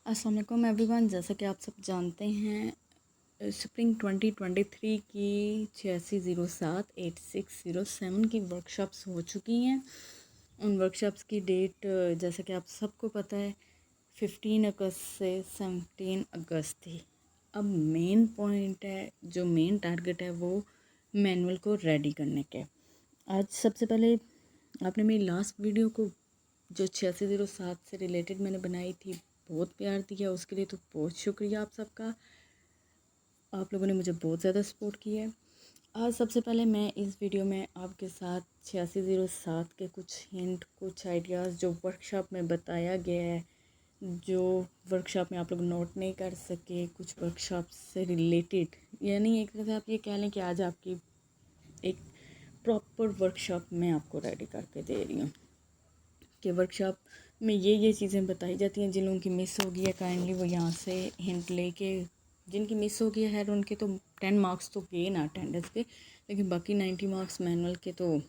अस्सलाम वालेकुम एवरीवन। जैसा कि आप सब जानते हैं स्प्रिंग 2023 की 8607 की वर्कशॉप्स हो चुकी हैं। उन वर्कशॉप्स की डेट जैसा कि आप सबको पता है 15 अगस्त से 17 अगस्त थी। अब मेन पॉइंट है, जो मेन टारगेट है वो मैनुअल को रेडी करने के। आज सबसे पहले आपने मेरी लास्ट वीडियो को जो 8607 से रिलेटेड मैंने बनाई थी बहुत प्यार दिया, उसके लिए तो बहुत शुक्रिया आप सबका। आप लोगों ने मुझे बहुत ज़्यादा सपोर्ट किया है। आज सबसे पहले मैं इस वीडियो में आपके साथ 8607 के कुछ हिंट, कुछ आइडियाज़ जो वर्कशॉप में बताया गया है, जो वर्कशॉप में आप लोग नोट नहीं कर सके, कुछ वर्कशॉप से रिलेटेड, यानी एक तरह से आप ये कह लें कि आज आपकी एक प्रॉपर वर्कशॉप मैं आपको रेडी करके दे रही हूँ कि वर्कशॉप में ये चीज़ें बताई जाती हैं। जिन लोगों की मिस हो गई है काइंडली वो यहाँ से हिंट लेके, जिनकी मिस हो गई है उनके तो 10 मार्क्स तो गए ना अटेंडेंस के, लेकिन बाकी 90 मार्क्स मैनुअल के तो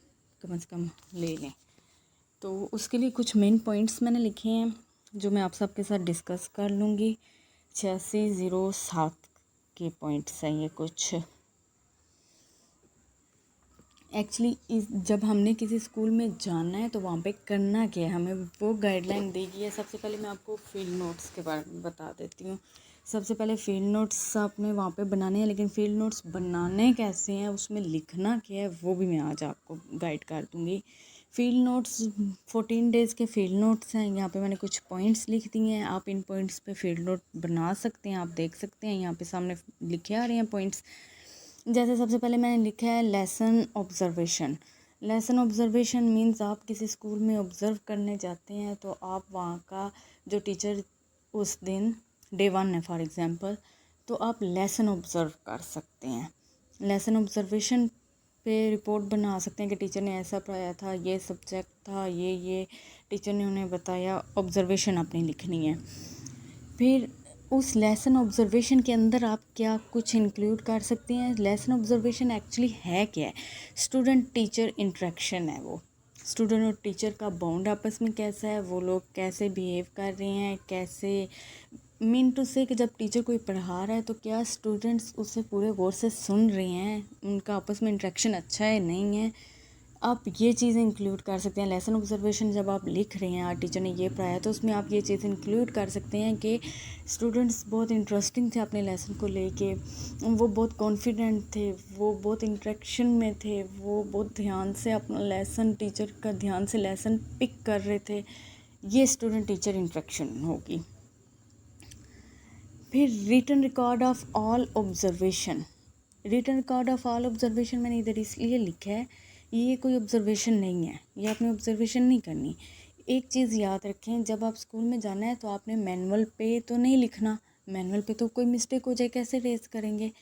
कम से कम ले लें। तो उसके लिए कुछ मेन पॉइंट्स मैंने लिखे हैं जो मैं आप सबके साथ डिस्कस कर लूँगी। 8607 के पॉइंट्स हैं ये कुछ। एक्चुअली इस जब हमने किसी स्कूल में जाना है तो वहाँ पे करना क्या है, हमें वो गाइडलाइन देगी है। सबसे पहले मैं आपको फील्ड नोट्स के बारे में बता देती हूँ। सबसे पहले फील्ड नोट्स आपने वहाँ पे बनाने हैं, लेकिन फील्ड नोट्स बनाने कैसे हैं, उसमें लिखना क्या है, वो भी मैं आज आपको गाइड कर दूँगी। फील्ड नोट्स 14 डेज़ के फील्ड नोट्स हैं। यहाँ पे मैंने कुछ पॉइंट्स लिख दिए हैं, आप इन पॉइंट्स पे फील्ड नोट बना सकते हैं। आप देख सकते हैं यहाँ पे सामने लिखे आ रहे हैं पॉइंट्स। जैसे सबसे पहले मैंने लिखा है lesson observation. Lesson observation means आप किसी स्कूल में ऑब्ज़र्व करने जाते हैं तो आप वहाँ का जो टीचर उस दिन डे 1 है फॉर एग्ज़ाम्पल, तो आप लेसन ऑब्ज़र्व कर सकते हैं। लेसन ऑब्जर्वेशन पे रिपोर्ट बना सकते हैं कि टीचर ने ऐसा पढ़ाया था, ये सब्जेक्ट था, ये टीचर ने उन्हें बताया। ऑब्जर्वेशन आपने लिखनी है। फिर उस लेसन ऑब्जर्वेशन के अंदर आप क्या कुछ इंक्लूड कर सकते हैं। लेसन ऑब्जर्वेशन एक्चुअली है क्या है, स्टूडेंट टीचर इंटरेक्शन है। वो स्टूडेंट और टीचर का बॉन्ड आपस में कैसा है, वो लोग कैसे बिहेव कर रहे हैं, कैसे मीन टू से कि जब टीचर कोई पढ़ा रहा है तो क्या स्टूडेंट्स उसे पूरे गौर से सुन रहे हैं, उनका आपस में इंटरेक्शन अच्छा है नहीं है। आप ये चीज़ें इंक्लूड कर सकते हैं। लेसन ऑब्जर्वेशन जब आप लिख रहे हैं, टीचर ने ये पढ़ाया, तो उसमें आप ये चीज़ इंक्लूड कर सकते हैं कि स्टूडेंट्स बहुत इंटरेस्टिंग थे अपने लेसन को लेके, वो बहुत कॉन्फिडेंट थे, वो बहुत इंटरेक्शन में थे, वो बहुत ध्यान से अपना लेसन, टीचर का ध्यान से लेसन पिक कर रहे थे। ये स्टूडेंट टीचर इंटरेक्शन होगी। फिर written record of all observation. Written record of all observation मैंने इधर इसलिए लिखा है, ये कोई ऑब्जर्वेशन नहीं है, ये आपने ऑब्जर्वेशन नहीं करनी। एक चीज़ याद रखें, जब आप स्कूल में जाना है तो आपने मैनुअल पे तो नहीं लिखना। मैनुअल पे तो कोई मिस्टेक हो जाए कैसे रेस करेंगे।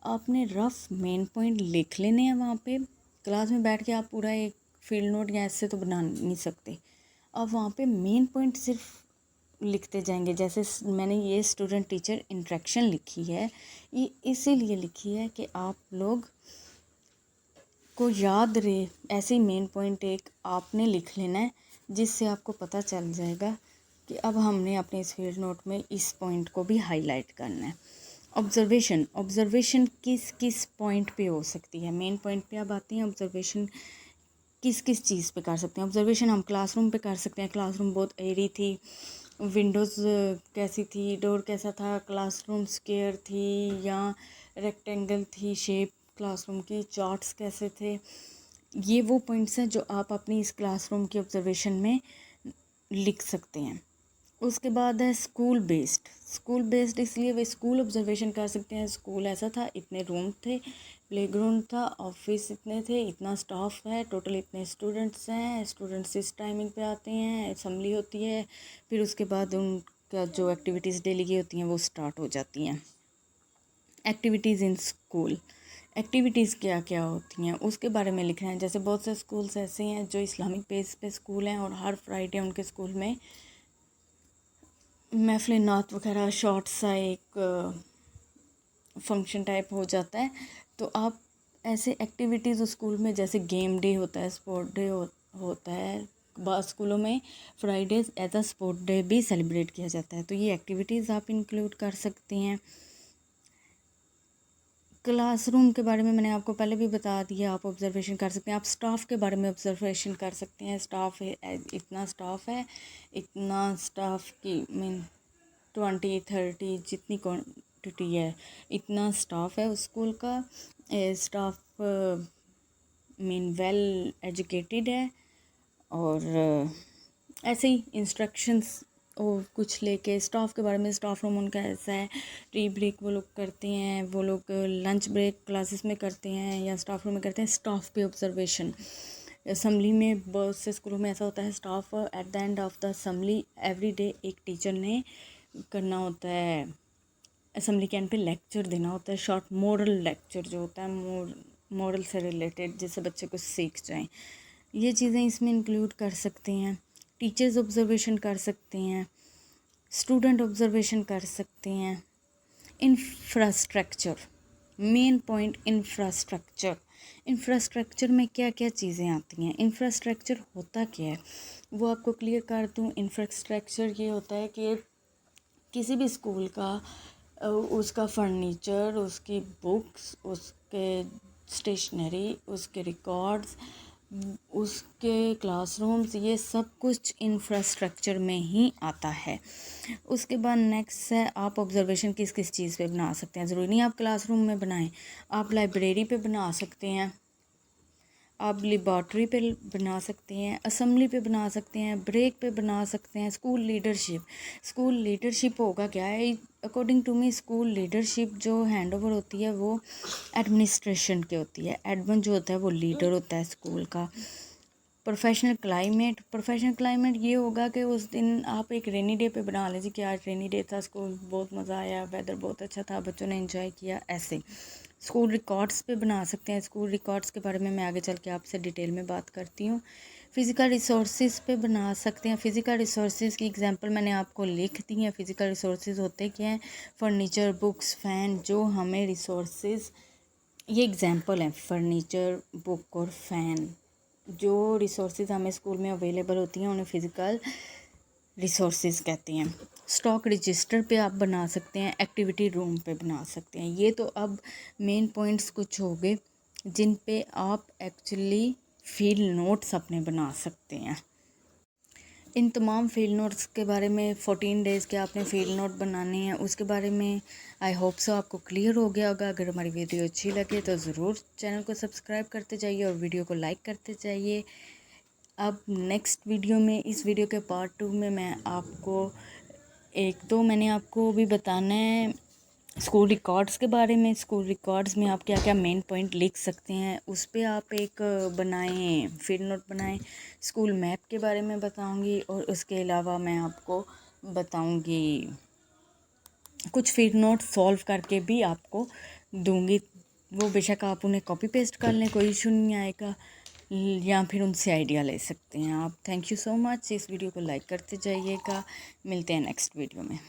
आपने रफ मेन पॉइंट लिख लेने हैं वहाँ पे। क्लास में बैठ के आप पूरा एक फील्ड नोट या ऐसे तो बना नहीं सकते। आप वहाँ पे मेन पॉइंट सिर्फ लिखते जाएंगे। जैसे मैंने ये स्टूडेंट टीचर इंटरेक्शन लिखी है, ये इसीलिए लिखी है कि आप लोग को याद रहे। ऐसे ही मेन पॉइंट एक आपने लिख लेना है, जिससे आपको पता चल जाएगा कि अब हमने अपने इस फील्ड नोट में इस पॉइंट को भी हाईलाइट करना है। ऑब्जर्वेशन, ऑब्जर्वेशन किस किस पॉइंट पे हो सकती है। मेन पॉइंट पे अब आती हैं ऑब्जर्वेशन किस किस चीज़ पे कर सकते हैं। ऑब्जर्वेशन हम क्लासरूम पे कर सकते हैं। क्लासरूम बहुत एरी थी, विंडोज़ कैसी थी, डोर कैसा था, क्लासरूम स्क्वायर थी या रेक्टेंगल थी शेप क्लासरूम की, चार्ट्स कैसे थे। ये वो पॉइंट्स हैं जो आप अपनी इस क्लासरूम की ऑब्जर्वेशन में लिख सकते हैं। उसके बाद है स्कूल बेस्ड। स्कूल बेस्ड इसलिए वे स्कूल ऑब्जर्वेशन कर सकते हैं। स्कूल ऐसा था, इतने रूम थे, प्लेग्राउंड था, ऑफिस इतने थे, इतना स्टाफ है, टोटल इतने स्टूडेंट्स हैं, स्टूडेंट्स इस टाइमिंग पे आते हैं, असेंबली होती है, फिर उसके बाद उनका जो एक्टिविटीज़ डेली की होती हैं वो स्टार्ट हो जाती हैं। एक्टिविटीज़ इन स्कूल, एक्टिविटीज़ क्या क्या होती हैं उसके बारे में लिखना है। जैसे बहुत से स्कूल्स ऐसे हैं जो इस्लामिक बेस पे स्कूल हैं और हर फ्राइडे उनके स्कूल में महफ़िल नात वगैरह शॉर्ट सा एक फंक्शन टाइप हो जाता है। तो आप ऐसे एक्टिविटीज़ स्कूल में, जैसे गेम डे होता है, स्पोर्ट डे होता है, स्कूलों में Fridays as a sport day भी सेलिब्रेट किया जाता है। तो ये एक्टिविटीज़ आप इंक्लूड कर सकती हैं। क्लासरूम के बारे में मैंने आपको पहले भी बता दिया, आप ऑब्जर्वेशन कर सकते हैं। आप स्टाफ के बारे में ऑब्जर्वेशन कर सकते हैं। स्टाफ इतना स्टाफ है, इतना स्टाफ की मीन 20-30 जितनी क्वान्टिटी है, इतना स्टाफ है उस स्कूल का। स्टाफ मीन वेल एजुकेटेड है और ऐसे ही इंस्ट्रक्शंस और कुछ लेके स्टाफ के बारे में, स्टाफ रूम उनका ऐसा है, टी ब्रेक वो लोग करते हैं, वो लोग लंच ब्रेक क्लासेस में करते हैं या स्टाफ रूम में करते हैं। स्टाफ पे ऑब्जर्वेशन, असम्बली में बहुत से स्कूलों में ऐसा होता है, staff at the end of the assembly every day एक टीचर ने करना होता है, असम्बली के एंड पे लेक्चर देना होता है, शॉर्ट मॉरल लेक्चर जो होता है, मॉरल से रिलेटेड, जिससे बच्चे कुछ सीख जाएं। ये चीज़ें इसमें इंक्लूड कर सकती हैं। टीचर्स ऑब्जर्वेशन कर सकती हैं, स्टूडेंट ऑब्जर्वेशन कर सकती हैं। Infrastructure, main point infrastructure. Infrastructure में क्या क्या चीज़ें आती हैं, इंफ्रास्ट्रक्चर होता क्या है वो आपको क्लियर कर दूँ। इंफ्रास्ट्रक्चर ये होता है कि किसी भी स्कूल का उसका फर्नीचर, उसकी बुक्स, उसके स्टेशनरी, उसके रिकॉर्ड्स, उसके क्लासरूम्स, ये सब कुछ इंफ्रास्ट्रक्चर में ही आता है। उसके बाद नेक्स्ट है, आप ऑब्जर्वेशन किस किस चीज़ पे बना सकते हैं। ज़रूरी नहीं आप क्लासरूम में बनाएं, आप लाइब्रेरी पे बना सकते हैं, आप लेबॉर्ट्री पे बना सकते हैं, असम्बली पे बना सकते हैं, ब्रेक पे बना सकते हैं। स्कूल लीडरशिप होगा क्या है, according to me school leadership जो हैंड ओवर होती है वो एडमिनिस्ट्रेशन की होती है। एडमिन जो होता है वो लीडर होता है स्कूल का। प्रोफेशनल क्लाइमेट ये होगा कि उस दिन आप एक रेनी डे पे बना लीजिए कि आज रेनी डे था, स्कूल बहुत मज़ा आया, वेदर बहुत अच्छा था, बच्चों ने एंजॉय किया। ऐसे स्कूल रिकॉर्ड्स पे बना सकते हैं। स्कूल रिकॉर्ड्स के बारे में मैं आगे चल के आपसे डिटेल में बात करती हूँ। फ़िज़िकल रिसोर्सेज पे बना सकते हैं। फ़िज़िकल रिसोर्सेज की एग्जांपल मैंने आपको लिख दी है। फ़िज़िकल रिसोर्सेज होते क्या हैं, फर्नीचर, बुक्स, फ़ैन, जो हमें रिसोर्सेज, ये एग्जांपल हैं, फर्नीचर, बुक और फ़ैन। जो रिसोर्सेज हमें स्कूल में अवेलेबल होती हैं उन्हें फ़िज़िकल रिसोर्सेज कहते हैं। स्टॉक रजिस्टर पे आप बना सकते हैं, एक्टिविटी रूम पे बना सकते हैं। ये तो अब मेन पॉइंट्स कुछ हो गए जिन पे आप एक्चुअली फील्ड नोट्स अपने बना सकते हैं। इन तमाम फील्ड नोट्स के बारे में 14 डेज़ के आपने फील्ड नोट बनाने हैं, उसके बारे में आई होप सो आपको क्लियर हो गया होगा। अगर हमारी वीडियो अच्छी लगे तो ज़रूर चैनल को सब्सक्राइब करते जाइए और वीडियो को लाइक करते जाइए। अब नेक्स्ट वीडियो में, इस वीडियो के पार्ट 2 में मैं आपको मैंने आपको भी बताना है स्कूल रिकॉर्ड्स के बारे में। स्कूल रिकॉर्ड्स में आप क्या क्या मेन पॉइंट लिख सकते हैं, उस पर आप एक बनाएं, फील्ड नोट बनाएं। स्कूल मैप के बारे में बताऊंगी और उसके अलावा मैं आपको बताऊंगी कुछ फील्ड नोट सॉल्व करके भी आपको दूंगी। वो बेशक आप उन्हें कॉपी पेस्ट कर लें, कोई इशू नहीं आएगा, या फिर उनसे आइडिया ले सकते हैं आप। Thank you so much. इस वीडियो को लाइक करते जाइएगा। मिलते हैं नेक्स्ट वीडियो में।